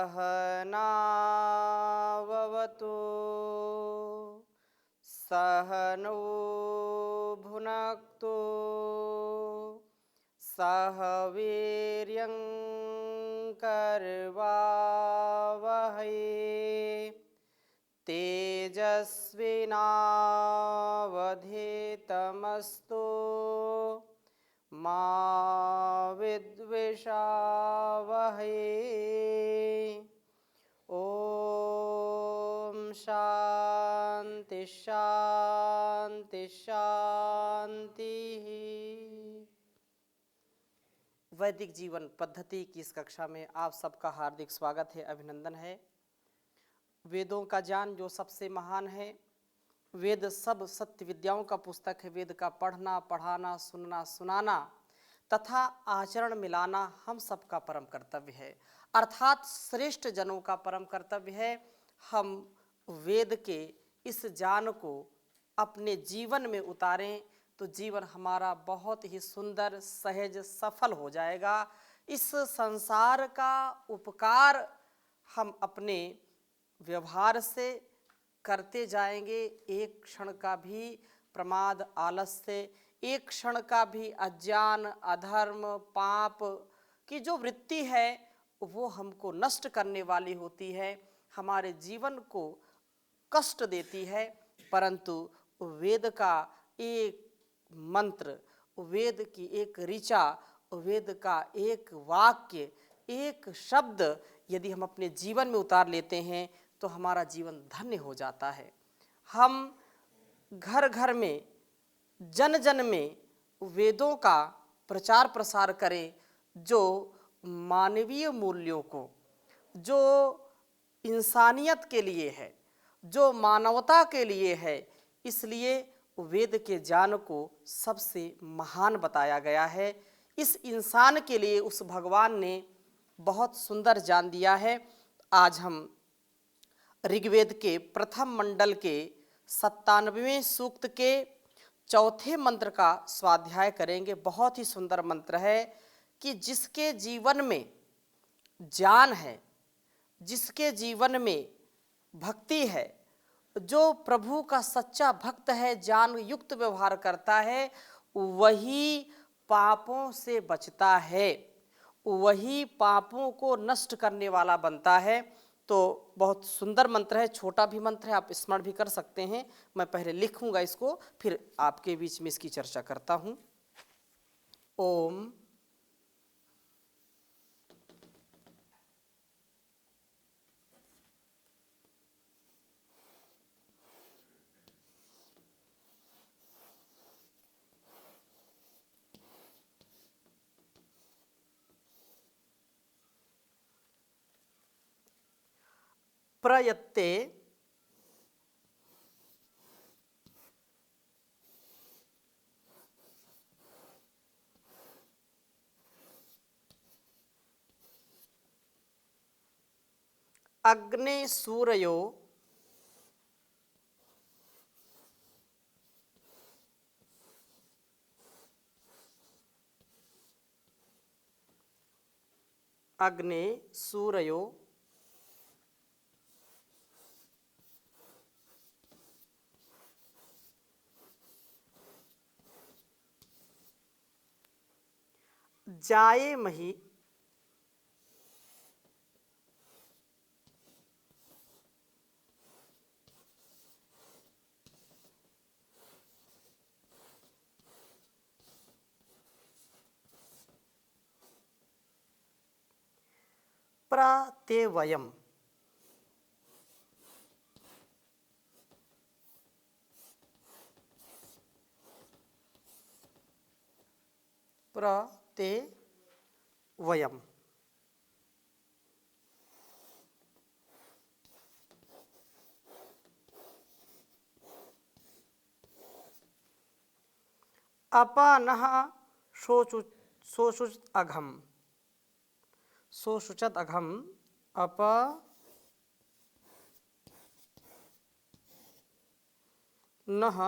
सहनाववतु सहनौ भुनक्तु सह वीर्यं करवावहै तेजस्विनावधीतमस्तु मा विद्विषावहै। ओम शांति शांति शांति। वैदिक जीवन पद्धति की इस कक्षा में आप सबका हार्दिक स्वागत है, अभिनंदन है। वेदों का ज्ञान जो सबसे महान है, वेद सब सत्य विद्याओं का पुस्तक है। वेद का पढ़ना, पढ़ाना, सुनना, सुनाना तथा आचरण मिलाना हम सबका परम कर्तव्य है, अर्थात श्रेष्ठ जनों का परम कर्तव्य है। हम वेद के इस ज्ञान को अपने जीवन में उतारें तो जीवन हमारा बहुत ही सुंदर, सहज, सफल हो जाएगा। इस संसार का उपकार हम अपने व्यवहार से करते जाएंगे। एक क्षण का भी प्रमाद, आलस्य, एक क्षण का भी अज्ञान, अधर्म, पाप की जो वृत्ति है वो हमको नष्ट करने वाली होती है, हमारे जीवन को कष्ट देती है। परंतु वेद का एक मंत्र, वेद की एक ऋचा, वेद का एक वाक्य, एक शब्द यदि हम अपने जीवन में उतार लेते हैं तो हमारा जीवन धन्य हो जाता है। हम घर घर में, जन जन में वेदों का प्रचार प्रसार करें, जो मानवीय मूल्यों को, जो इंसानियत के लिए है, जो मानवता के लिए है। इसलिए वेद के ज्ञान को सबसे महान बताया गया है। इस इंसान के लिए उस भगवान ने बहुत सुंदर ज्ञान दिया है। आज हम ऋग्वेद के प्रथम मंडल के 97वें सूक्त के चौथे मंत्र का स्वाध्याय करेंगे। बहुत ही सुंदर मंत्र है कि जिसके जीवन में ज्ञान है, जिसके जीवन में भक्ति है, जो प्रभु का सच्चा भक्त है, ज्ञान युक्त व्यवहार करता है, वही पापों से बचता है, वही पापों को नष्ट करने वाला बनता है। तो बहुत सुंदर मंत्र है, छोटा भी मंत्र है, आप स्मरण भी कर सकते हैं। मैं पहले लिखूंगा इसको, फिर आपके बीच में इसकी चर्चा करता हूं। ओम प्रयत्ते अग्ने सूरयो अग्ने सूरयो जायेमहि प्रत्यवयम्। प्रत्यवयम्। अपनः शोषुच अघम, शोषुचत अघम, अप नः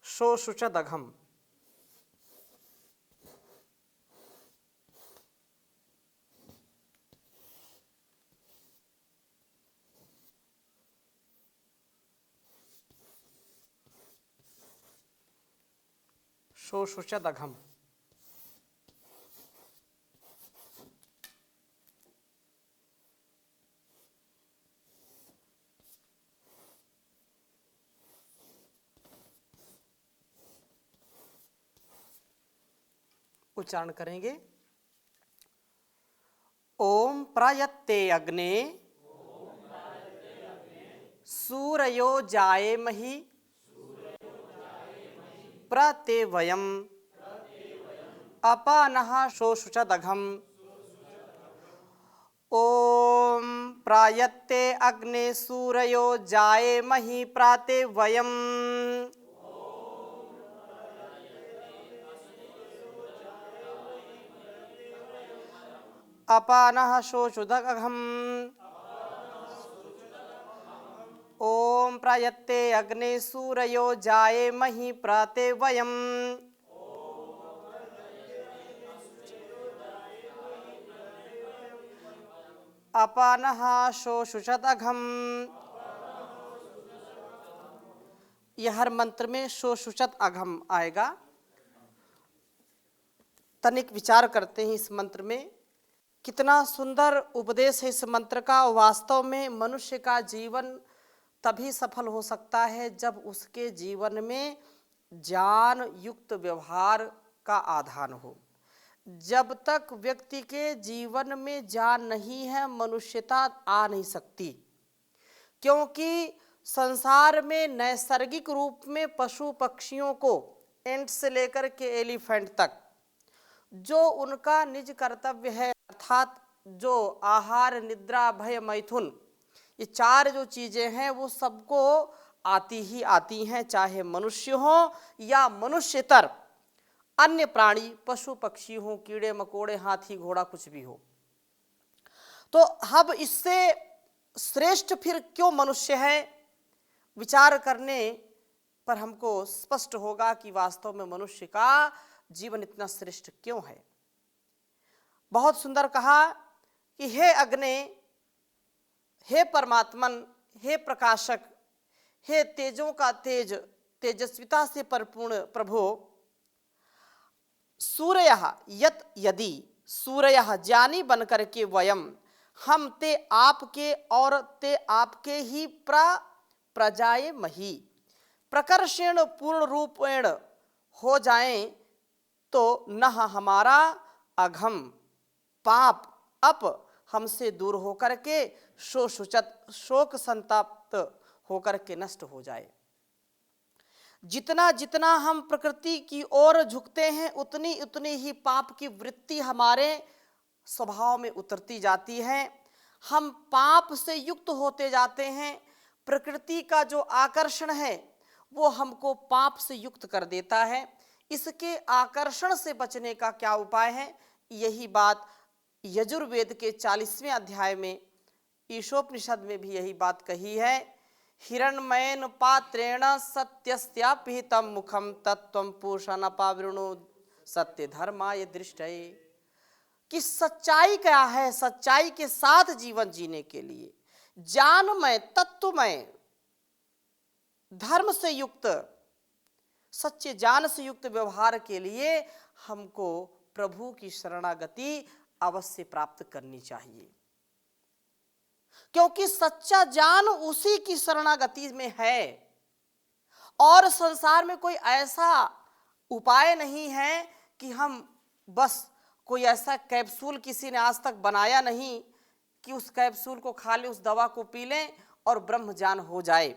शोषुचत अघम। शोषुषदघम्। उच्चारण करेंगे। ओम प्रयत्ते अग्ने सूरयो जायेमहि प्रत्यवयम् अपानः शोषुषदघम्। ओम प्रायत्ते अग्ने सूरयो जायेमहि प्रत्यवयम् अपानः शोषुषदघम्। ओम प्रयत्ते अग्ने सूरयो जायेमहि प्रत्यवयम् अपानः शोषुषदघम्। यह हर मंत्र में शोषुषद अघम आएगा। तनिक विचार करते हैं इस मंत्र में, कितना सुंदर उपदेश है इस मंत्र का। वास्तव में मनुष्य का जीवन तभी सफल हो सकता है जब उसके जीवन में ज्ञान युक्त व्यवहार का आधान हो। जब तक व्यक्ति के जीवन में ज्ञान नहीं है, मनुष्यता आ नहीं सकती, क्योंकि संसार में नैसर्गिक रूप में पशु पक्षियों को, एंट से लेकर के एलिफेंट तक, जो उनका निज कर्तव्य है, अर्थात जो आहार निद्रा भय मैथुन, ये चार जो चीजें हैं वो सबको आती ही आती हैं, चाहे मनुष्य हो या मनुष्यतर अन्य प्राणी, पशु पक्षी हो, कीड़े मकोड़े, हाथी घोड़ा, कुछ भी हो। तो अब इससे श्रेष्ठ फिर क्यों मनुष्य है, विचार करने पर हमको स्पष्ट होगा कि वास्तव में मनुष्य का जीवन इतना श्रेष्ठ क्यों है। बहुत सुंदर कहा कि हे अग्नि, हे परमात्मन, हे प्रकाशक, हे तेजों का तेज, तेजस्विता से परिपूर्ण प्रभु, सूर्यः यत यदि, सूर्यः ज्ञानी बनकर के वयम, हम ते आपके और ते आपके ही प्रजाए मही, प्रकर्षेण पूर्ण रूपेण हो जाएं तो नह हमारा अघम पाप अप हमसे दूर होकर के शोषुचत शोक संताप्त होकर के नष्ट हो जाए। जितना जितना हम प्रकृति की ओर झुकते हैं, उतनी उतनी ही पाप की वृत्ति हमारे स्वभाव में उतरती जाती है। हम पाप से युक्त होते जाते हैं। प्रकृति का जो आकर्षण है वो हमको पाप से युक्त कर देता है। इसके आकर्षण से बचने का क्या उपाय है, यही बात यजुर्वेद के 40वें अध्याय में, ईशोपनिषद में भी यही बात कही है। हिरण्मयेन पात्रेण सत्यस्यापिहितं मुखम तत्त्वं पुरुषं अपावृणु सत्य धर्माय दृष्टये। कि सच्चाई क्या है, सच्चाई के साथ जीवन जीने के लिए ज्ञानमय, तत्वमय, धर्म से युक्त, सच्चे ज्ञान से युक्त व्यवहार के लिए हमको प्रभु की शरणागति अवश्य प्राप्त करनी चाहिए, क्योंकि सच्चा ज्ञान उसी की शरणागति में है। और संसार में कोई ऐसा उपाय नहीं है कि हम बस, कोई ऐसा कैप्सूल किसी ने आज तक बनाया नहीं कि उस कैप्सूल को खा ले, उस दवा को पी लें और ब्रह्म ज्ञान हो जाए।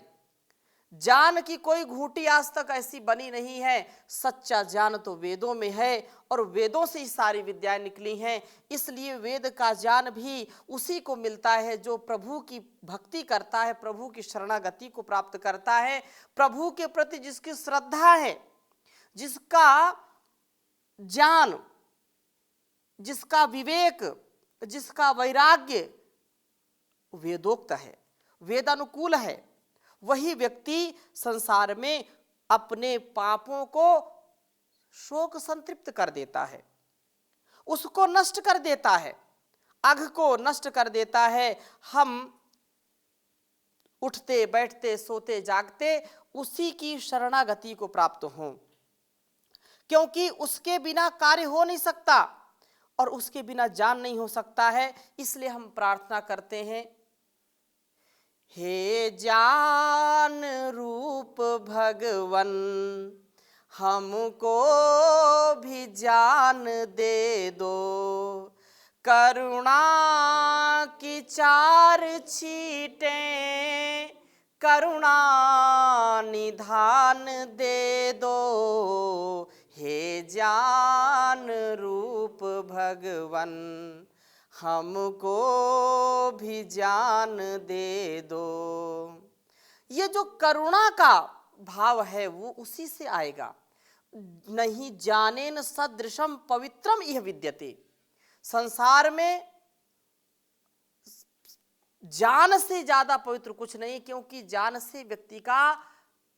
ज्ञान की कोई घूंटी आज तक ऐसी बनी नहीं है। सच्चा ज्ञान तो वेदों में है और वेदों से ही सारी विद्याएं निकली हैं। इसलिए वेद का ज्ञान भी उसी को मिलता है जो प्रभु की भक्ति करता है, प्रभु की शरणागति को प्राप्त करता है, प्रभु के प्रति जिसकी श्रद्धा है, जिसका ज्ञान, जिसका विवेक, जिसका वैराग्य वेदोक्त है, वेदानुकूल है, वही व्यक्ति संसार में अपने पापों को शोक संतृप्त कर देता है, उसको नष्ट कर देता है, अघ को नष्ट कर देता है। हम उठते बैठते सोते जागते उसी की शरणागति को प्राप्त हों, क्योंकि उसके बिना कार्य हो नहीं सकता और उसके बिना ज्ञान नहीं हो सकता है। इसलिए हम प्रार्थना करते हैं, हे ज्ञान रूप भगवन हमको भी ज्ञान दे दो, करुणा की चार छींटें करुणा निधान दे दो, हे ज्ञान रूप भगवन हमको भी ज्ञान दे दो। ये जो करुणा का भाव है वो उसी से आएगा। नहीं ज्ञानेन सदृशम पवित्रम इह विद्यते। संसार में ज्ञान से ज्यादा पवित्र कुछ नहीं, क्योंकि ज्ञान से व्यक्ति का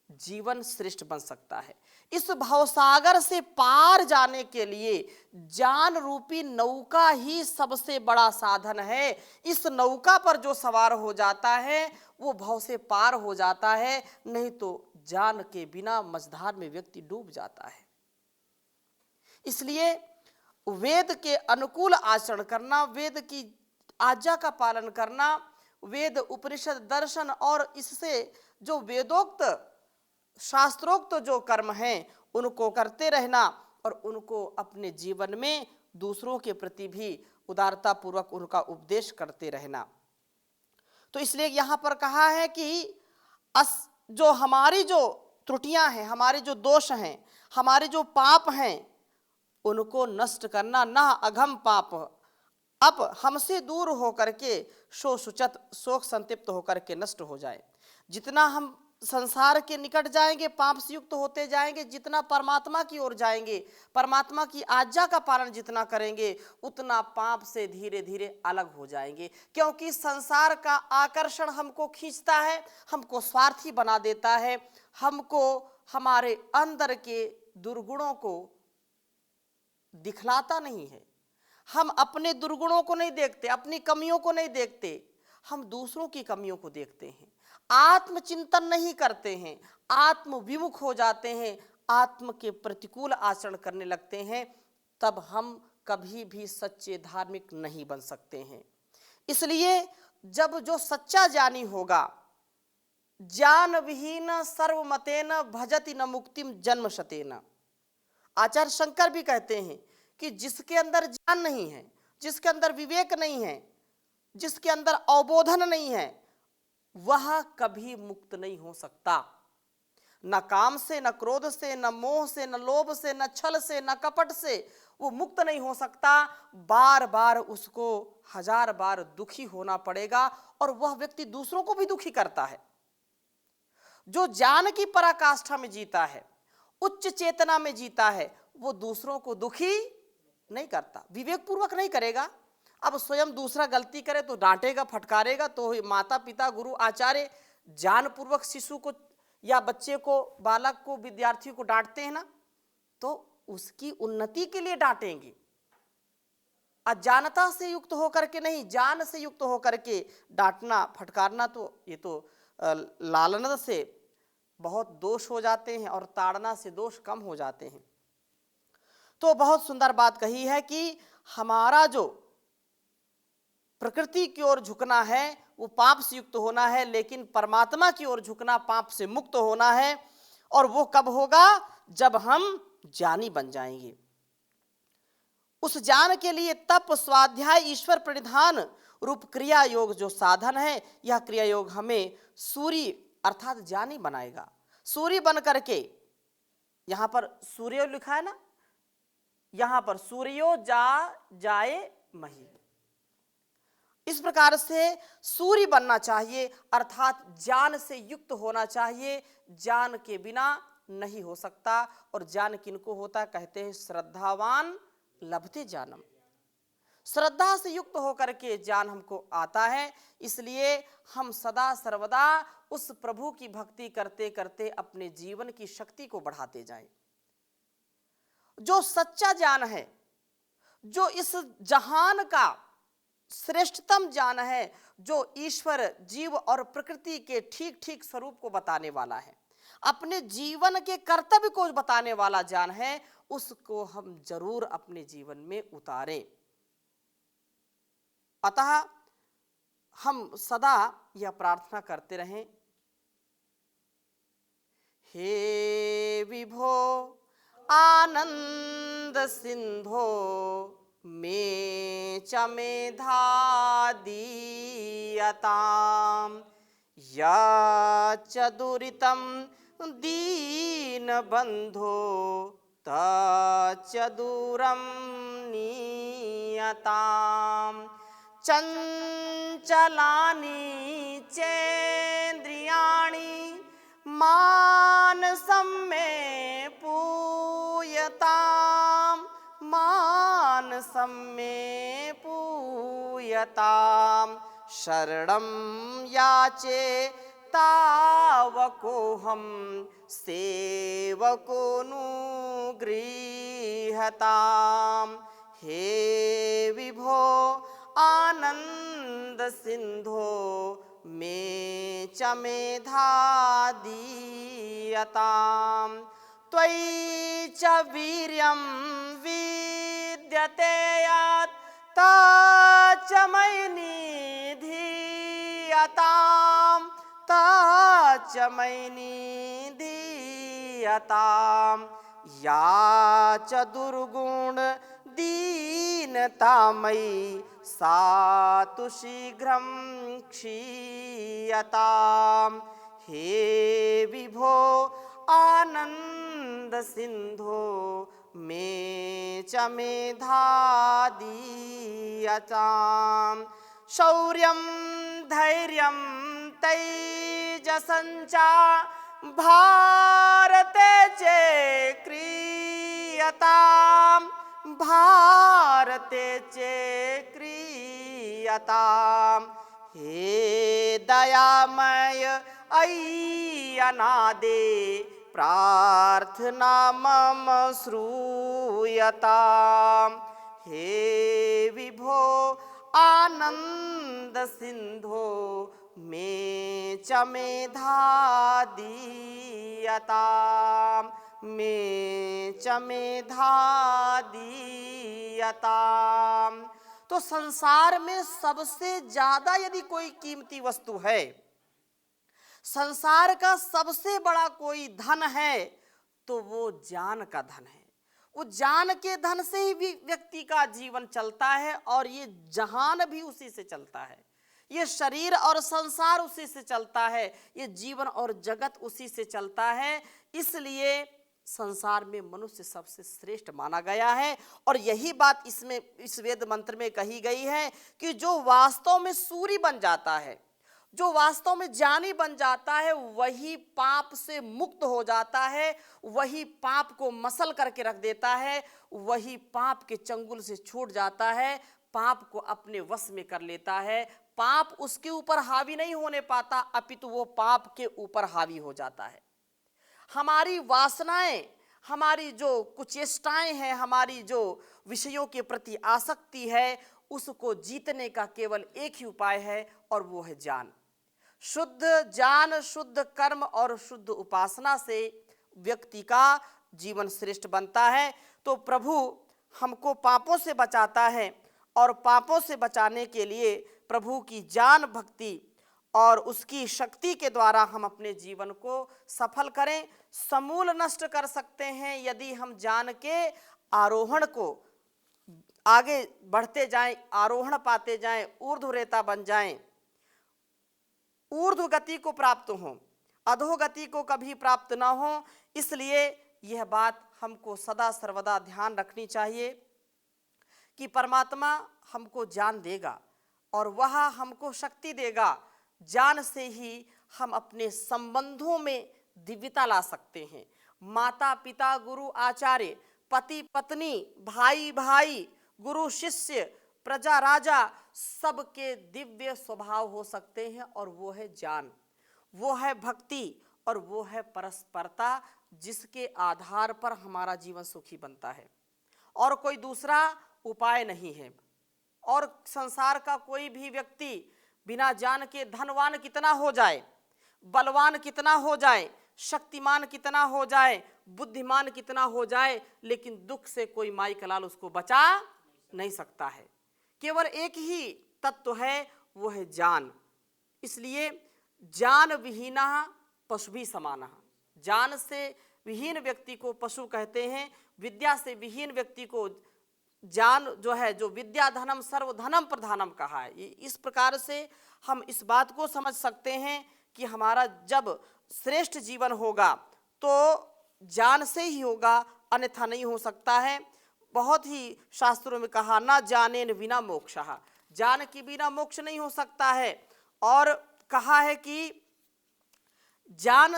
जीवन श्रेष्ठ बन सकता है। इस भवसागर से पार जाने के लिए ज्ञान रूपी नौका ही सबसे बड़ा साधन है। इस नौका पर जो सवार हो जाता है वो भव से पार हो जाता है, नहीं तो ज्ञान के बिना मझधार में व्यक्ति डूब जाता है। इसलिए वेद के अनुकूल आचरण करना, वेद की आज्ञा का पालन करना, वेद उपनिषद दर्शन और इससे जो वेदोक्त शास्त्रोक्त जो कर्म हैं उनको करते रहना और उनको अपने जीवन में दूसरों के प्रति भी उदारता पूर्वक उनका उपदेश करते रहना। तो इसलिए यहाँ पर कहा है कि जो हमारी जो त्रुटियां हैं, हमारे जो दोष हैं, हमारे जो पाप हैं, उनको नष्ट करना। ना अघम पाप अब हमसे दूर होकर के शोक संतप्त होकर के नष्ट हो जाए। जितना हम संसार के निकट जाएंगे पाप से युक्त होते जाएंगे, जितना परमात्मा की ओर जाएंगे, परमात्मा की आज्ञा का पालन जितना करेंगे, उतना पाप से धीरे धीरे अलग हो जाएंगे। क्योंकि संसार का आकर्षण हमको खींचता है, हमको स्वार्थी बना देता है, हमको हमारे अंदर के दुर्गुणों को दिखलाता नहीं है। हम अपने दुर्गुणों को नहीं देखते, अपनी कमियों को नहीं देखते, हम दूसरों की कमियों को देखते हैं। आत्मचिंतन नहीं करते हैं, आत्म विमुख हो जाते हैं, आत्म के प्रतिकूल आचरण करने लगते हैं, तब हम कभी भी सच्चे धार्मिक नहीं बन सकते हैं। इसलिए जब जो सच्चा ज्ञानी होगा, ज्ञान विहीन सर्वमतेन भजति न मुक्तिम जन्म शतेन। आचार्य शंकर भी कहते हैं कि जिसके अंदर ज्ञान नहीं है, जिसके अंदर विवेक नहीं है, जिसके अंदर अवबोधन नहीं है, वह कभी मुक्त नहीं हो सकता। न काम से, न क्रोध से, न मोह से, न लोभ से, न छल से, न कपट से वो मुक्त नहीं हो सकता। बार बार उसको 1000 बार दुखी होना पड़ेगा और वह व्यक्ति दूसरों को भी दुखी करता है। जो ज्ञान की पराकाष्ठा में जीता है, उच्च चेतना में जीता है, वो दूसरों को दुखी नहीं करता, विवेक पूर्वक नहीं करेगा। अब स्वयं दूसरा गलती करे तो डांटेगा, फटकारेगा, तो माता पिता गुरु आचार्य ज्ञान पूर्वक शिशु को या बच्चे को, बालक को, विद्यार्थी को डांटते हैं ना, तो उसकी उन्नति के लिए डांटेंगे। अज्ञानता से युक्त होकर के नहीं, ज्ञान से युक्त होकर के डांटना फटकारना, तो ये तो लालना से बहुत दोष हो जाते हैं और ताड़ना से दोष कम हो जाते हैं। तो बहुत सुंदर बात कही है कि हमारा जो प्रकृति की ओर झुकना है वो पाप से युक्त होना है, लेकिन परमात्मा की ओर झुकना पाप से मुक्त होना है। और वो कब होगा? जब हम ज्ञानी बन जाएंगे। उस ज्ञान के लिए तप, स्वाध्याय, ईश्वर प्रणिधान रूप क्रिया योग जो साधन है, यह क्रिया योग हमें सूर्य अर्थात ज्ञानी बनाएगा। सूर्य बन करके, यहां पर सूर्य लिखा है ना, यहां पर सूर्यो जाए मही, इस प्रकार से सूर्य बनना चाहिए, अर्थात ज्ञान से युक्त होना चाहिए। ज्ञान के बिना नहीं हो सकता। और ज्ञान किनको होता? कहते हैं श्रद्धावान लभते ज्ञानम। श्रद्धा से युक्त होकर के ज्ञान हमको आता है। इसलिए हम सदा सर्वदा उस प्रभु की भक्ति करते करते अपने जीवन की शक्ति को बढ़ाते जाएं। जो सच्चा ज्ञान है, जो इस जहान का श्रेष्ठतम ज्ञान है, जो ईश्वर, जीव और प्रकृति के ठीक ठीक स्वरूप को बताने वाला है, अपने जीवन के कर्तव्य को बताने वाला ज्ञान है, उसको हम जरूर अपने जीवन में उतारें। अतः हम सदा यह प्रार्थना करते रहें, हे विभो आनंद सिंधो मे च मेधा दीयताम् यच्च दुरितं दीनबन्धो तच्च दूरं नीयताम् चञ्चलानि चेन्द्रियाणि मानसं मे पूयताम् मानसं मे पूयताम् शरणं याचे तावकोऽहं सेवकोऽनुगृह्यताम् हे विभो आनंद सिंधो मे च मेधा दीयताम् त्वयि च वीर्यं विद्यते यत् तच्च मयि निधीयताम् तच्च मयि निधीयताम् या च दुर्गुण दीनता मयि सा तु शीघ्रं क्षीयताम् हे विभो आनंद सिंधो मे च मेधा दीयताम् शौर्यं धैर्यं तेजसञ्च भारते च क्रियताम् भारते च क्रियताम् हे दयामय अयि अनादे प्रार्थना मम श्रूयताम् हे विभो आनंद सिंधो मे च मेधा दीयताम् मे च मेधा दीयताम्। तो संसार में सबसे ज्यादा यदि कोई कीमती वस्तु है, संसार का सबसे बड़ा कोई धन है, तो वो ज्ञान का धन है। वो ज्ञान के धन से ही व्यक्ति का जीवन चलता है और ये जहान भी उसी से चलता है, ये शरीर और संसार उसी से चलता है, ये जीवन और जगत उसी से चलता है। इसलिए संसार में मनुष्य सबसे श्रेष्ठ माना गया है। और यही बात इसमें इस वेद मंत्र में कही गई है कि जो वास्तव में सूरी बन जाता है, जो वास्तव में ज्ञानी बन जाता है, वही पाप से मुक्त हो जाता है, वही पाप को मसल करके रख देता है, वही पाप के चंगुल से छूट जाता है, पाप को अपने वश में कर लेता है। पाप उसके ऊपर हावी नहीं होने पाता, अपितु वो पाप के ऊपर हावी हो जाता है। हमारी वासनाएं, हमारी जो कुचेष्टाएं हैं, हमारी जो विषयों के प्रति आसक्ति है, उसको जीतने का केवल एक ही उपाय है और वो है ज्ञान। शुद्ध ज्ञान, शुद्ध कर्म और शुद्ध उपासना से व्यक्ति का जीवन श्रेष्ठ बनता है। तो प्रभु हमको पापों से बचाता है और पापों से बचाने के लिए प्रभु की ज्ञान भक्ति और उसकी शक्ति के द्वारा हम अपने जीवन को सफल करें। समूल नष्ट कर सकते हैं यदि हम ज्ञान के आरोहण को आगे बढ़ते जाएं, आरोहण पाते जाएं, ऊर्ध्वरेता बन जाएं, ऊर्ध्व गति को प्राप्त हो, अधोगति को कभी प्राप्त ना हो। इसलिए यह बात हमको सदा सर्वदा ध्यान रखनी चाहिए कि परमात्मा हमको ज्ञान देगा और वह हमको शक्ति देगा। ज्ञान से ही हम अपने संबंधों में दिव्यता ला सकते हैं। माता पिता, गुरु आचार्य, पति पत्नी, भाई भाई, गुरु शिष्य, प्रजा राजा, सबके दिव्य स्वभाव हो सकते हैं और वो है ज्ञान, वो है भक्ति और वो है परस्परता, जिसके आधार पर हमारा जीवन सुखी बनता है। और कोई दूसरा उपाय नहीं है। और संसार का कोई भी व्यक्ति बिना ज्ञान के धनवान कितना हो जाए, बलवान कितना हो जाए, शक्तिमान कितना हो जाए, बुद्धिमान कितना हो जाए, लेकिन दुख से कोई माई का लाल उसको बचा नहीं सकता है। केवल एक ही तत्व है, वो है जान। इसलिए जान विहीना पशु भी समाना। जान से विहीन व्यक्ति को पशु कहते हैं, विद्या से विहीन व्यक्ति को जान जो है, जो विद्या धनम सर्वधनम प्रधानम कहा है। इस प्रकार से हम इस बात को समझ सकते हैं कि हमारा जब श्रेष्ठ जीवन होगा तो जान से ही होगा, अन्यथा नहीं हो सकता है। बहुत ही शास्त्रों में कहा, ना जाने न बिना मोक्षः, जान के बिना मोक्ष नहीं हो सकता है। और कहा है कि जान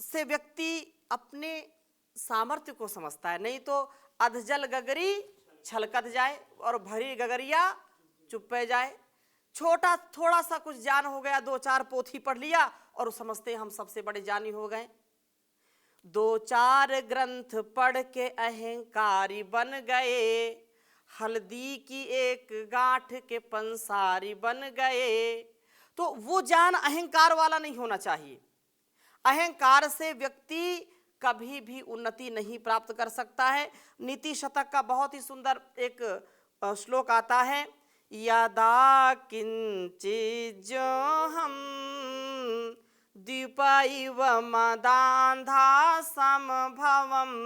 से व्यक्ति अपने सामर्थ्य को समझता है, नहीं तो अधजल गगरी छलकत जाए और भरी गगरिया चुप पे जाए। छोटा थोड़ा सा कुछ ज्ञान हो गया, 2-4 पोथी पढ़ लिया और समझते हम सबसे बड़े ज्ञानी हो गए। 2-4 ग्रंथ पढ़ के अहंकारी बन गए, हल्दी की एक गांठ के पंसारी बन गए। तो वो ज्ञान अहंकार वाला नहीं होना चाहिए। अहंकार से व्यक्ति कभी भी उन्नति नहीं प्राप्त कर सकता है। नीति शतक का बहुत ही सुंदर एक श्लोक आता है, यदा किंचिज्जो हम द्वीपैव मदान्धा समभवम्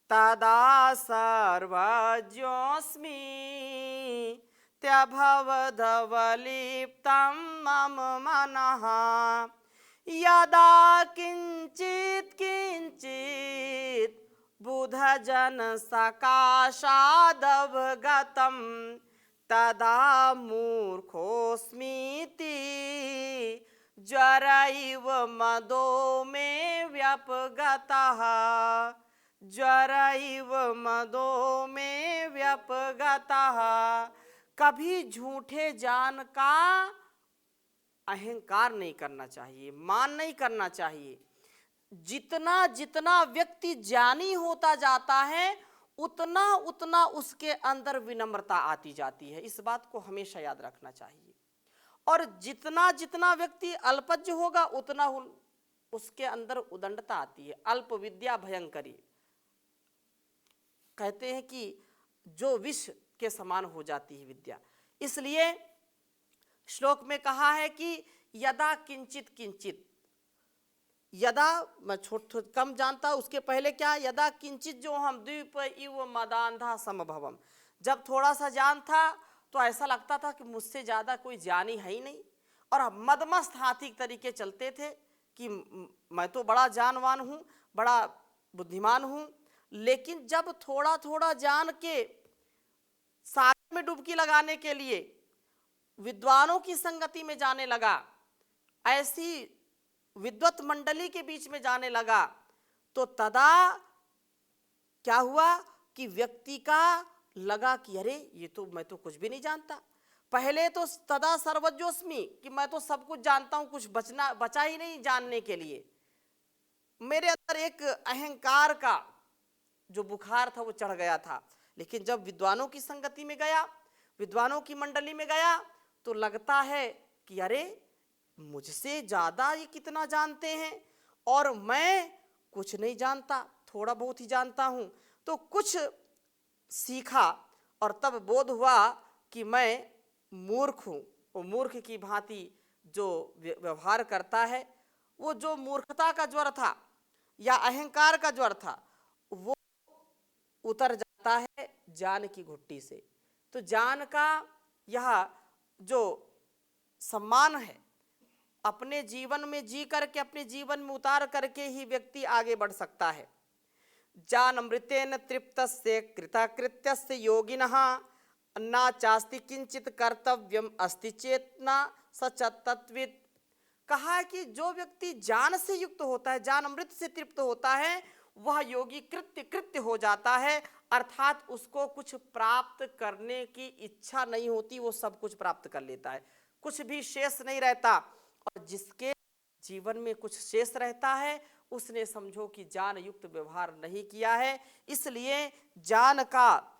तदा सर्वज्ञोऽस्मि त्यभवदवलिप्तं मम मनः। यदा किंचित किंचित बुधजन सकाशादवगतं तदा मूर्खोऽस्मीति ज्वरैव मदो मे व्यपगतः, ज्वरैव मदो मे व्यपगतः। कभी झूठे ज्ञान का अहंकार नहीं करना चाहिए, मान नहीं करना चाहिए। जितना जितना व्यक्ति ज्ञानी होता जाता है, उतना उतना उसके अंदर विनम्रता आती जाती है। इस बात को हमेशा याद रखना चाहिए। और जितना जितना व्यक्ति अल्पज्ञ होगा, उतना उसके अंदर उदंडता आती है। अल्प विद्या भयंकरी, कहते हैं कि जो विष के समान हो जाती है विद्या। इसलिए श्लोक में कहा है कि यदा किंचित किंचित, यदा मैं कम जानता, उसके पहले क्या, यदा किंचित जो हम द्वीप इव मदान्धा समभवम। जब थोड़ा सा ज्ञान था तो ऐसा लगता था कि मुझसे ज़्यादा कोई ज्ञानी है ही नहीं, और मदमस्त हाथी के तरीके चलते थे कि मैं तो बड़ा ज्ञानवान हूँ, बड़ा बुद्धिमान हूँ। लेकिन जब थोड़ा थोड़ा जान के सागर में डुबकी लगाने के लिए विद्वानों की संगति में जाने लगा, ऐसी विद्वत मंडली के बीच में जाने लगा, तो तदा क्या हुआ कि व्यक्ति का लगा कि अरे ये तो मैं तो कुछ भी नहीं जानता। पहले तो तदा सर्वज्ञोस्मि, कि मैं तो सब कुछ जानता हूं, कुछ बचा ही नहीं जानने के लिए। मेरे अंदर एक अहंकार का जो बुखार था वो चढ़ गया था। लेकिन जब विद्वानों की संगति में गया, विद्वानों की मंडली में गया, तो लगता है कि अरे मुझसे ज्यादा ये कितना जानते हैं और मैं कुछ नहीं जानता, थोड़ा बहुत ही जानता हूं। तो कुछ सीखा और तब बोध हुआ कि मैं मूर्ख हूं। वो मूर्ख की भांति जो व्यवहार करता है, वो जो मूर्खता का ज्वर था या अहंकार का ज्वर था, वो उतर जाता है ज्ञान की घुट्टी से। तो ज्ञान का यह जो सम्मान है, अपने जीवन में जी करके, अपने जीवन में उतार करके ही व्यक्ति आगे बढ़ सकता है। ज्ञानामृतेन तृप्तस्य कृतकृत्यस्य योगिनः न चास्ति किंचित कर्तव्यम अस्ति चेतना सचतत्वित्। कहा है कि जो व्यक्ति ज्ञान से युक्त होता है, ज्ञान अमृत से तृप्त होता है, वह योगी कृत्य हो जाता है। अर्थात उसको कुछ प्राप्त करने की इच्छा नहीं होती, वो सब कुछ प्राप्त कर लेता है, कुछ भी शेष नहीं रहता। और जिसके जीवन में कुछ शेष रहता है, उसने समझो कि ज्ञान युक्त व्यवहार नहीं किया है। इसलिए ज्ञान का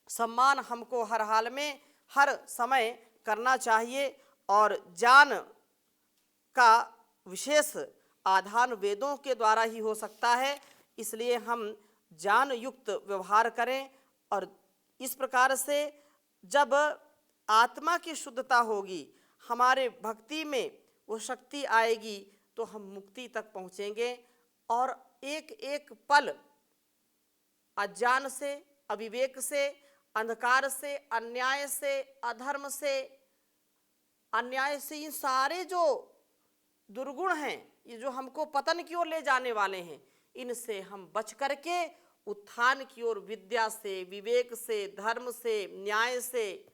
सम्मान हमको हर हाल में, हर समय करना चाहिए। और ज्ञान का विशेष आधान वेदों के द्वारा ही हो सकता है। इसलिए हम ज्ञान युक्त व्यवहार करें और इस प्रकार से जब आत्मा की शुद्धता होगी, हमारे भक्ति में वो शक्ति आएगी, तो हम मुक्ति तक पहुँचेंगे। और एक एक पल अज्ञान से, अविवेक से, अंधकार से, अन्याय से, अधर्म से, अन्याय से, इन सारे जो दुर्गुण हैं, ये जो हमको पतन की ओर ले जाने वाले हैं, इनसे हम बच करके उत्थान की ओर विद्या से, विवेक से, धर्म से, न्याय से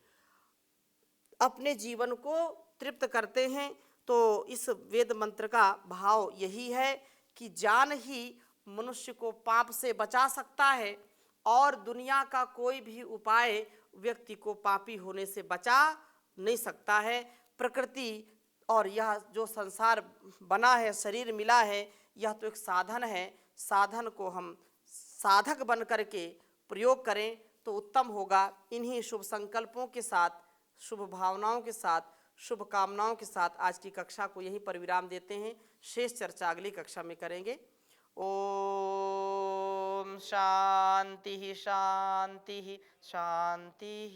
अपने जीवन को तृप्त करते हैं। तो इस वेद मंत्र का भाव यही है कि ज्ञान ही मनुष्य को पाप से बचा सकता है और दुनिया का कोई भी उपाय व्यक्ति को पापी होने से बचा नहीं सकता है। प्रकृति और यह जो संसार बना है, शरीर मिला है, यह तो एक साधन है। साधन को हम साधक बन करके प्रयोग करें तो उत्तम होगा। इन्हीं शुभ संकल्पों के साथ, शुभ भावनाओं के साथ, शुभ कामनाओं के साथ आज की कक्षा को यहीं पर विराम देते हैं। शेष चर्चा अगली कक्षा में करेंगे। ओम शांति शांति शांति।